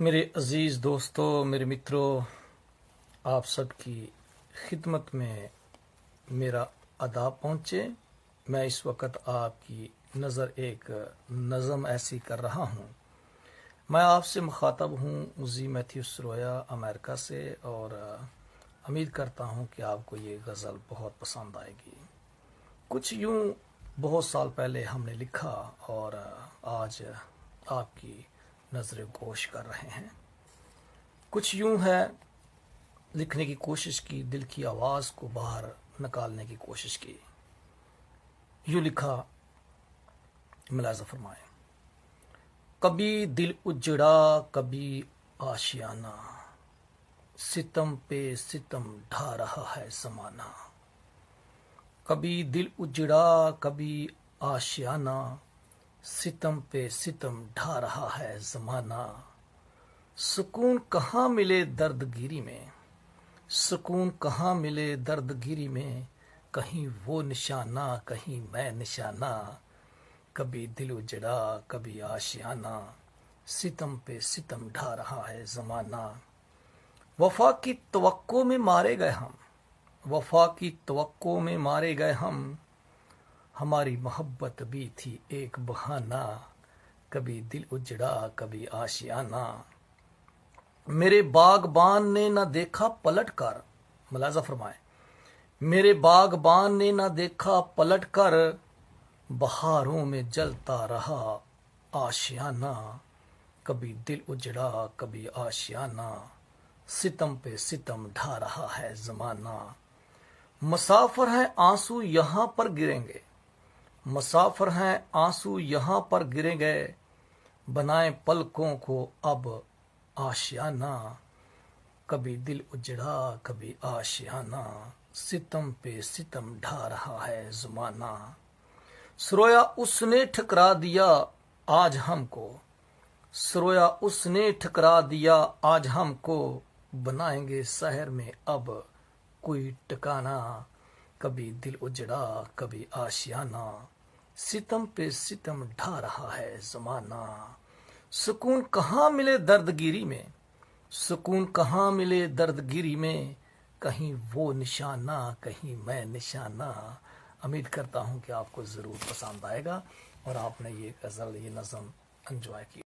मेरे अजीज़ दोस्तों, मेरे मित्रों, आप सबकी खिदमत में मेरा अदाब पहुँचे। मैं इस वक्त आपकी नज़र एक नज़म ऐसी कर रहा हूँ। मैं आपसे मुखातब हूँ मुज़ी मैथ्यूस रोया अमेरिका से, और उम्मीद करता हूँ कि आपको ये गज़ल बहुत पसंद आएगी। कुछ यूँ बहुत साल पहले हमने लिखा और आज आपकी नज़र गोश कर रहे हैं। कुछ यूं है, लिखने की कोशिश की, दिल की आवाज़ को बाहर निकालने की कोशिश की। यूं लिखा, मुलाज़ा फरमाएं। कभी दिल उजड़ा, कभी आशियाना, सितम पे सितम ढा रहा है ज़माना। कभी दिल उजड़ा, कभी आशियाना, सितम पे सितम ढा रहा है ज़माना। सुकून कहाँ मिले दर्दगिरी में, सुकून कहाँ मिले दर्दगिरी में, कहीं वो निशाना कहीं मैं निशाना। कभी दिल उजड़ा, कभी आशियाना, सितम पे सितम ढा रहा है ज़माना। वफा की तवक्को में मारे गए हम, वफा की तवक्को में मारे गए हम, हमारी मोहब्बत भी थी एक बहाना। कभी दिल उजड़ा, कभी आशियाना। मेरे बागबान ने न देखा पलट कर, मुलाज़ा फरमाए, मेरे बागबान ने न देखा पलट कर, बहारों में जलता रहा आशियाना। कभी दिल उजड़ा, कभी आशियाना, सितम पे सितम ढा रहा है ज़माना। मुसाफिर हैं आंसू यहाँ पर गिरेंगे, मुसाफिर हैं आंसू यहाँ पर गिरेंगे, बनाए पलकों को अब आशियाना। कभी दिल उजड़ा, कभी आशियाना, सितम पे सितम ढा रहा है ज़माना। सरोया उसने ठकरा दिया आज हमको, सरोया उसने ठकरा दिया आज हमको, बनाएंगे शहर में अब कोई ठिकाना। कभी दिल उजड़ा, कभी आशियाना, सितम पे सितम ढा रहा है ज़माना। सुकून कहाँ मिले दर्दगिरी में, सुकून कहाँ मिले दर्दगिरी में, कहीं वो निशाना कहीं मैं निशाना। उम्मीद करता हूँ कि आपको ज़रूर पसंद आएगा और आपने ये गज़ल, ये नज़म एंजॉय किया।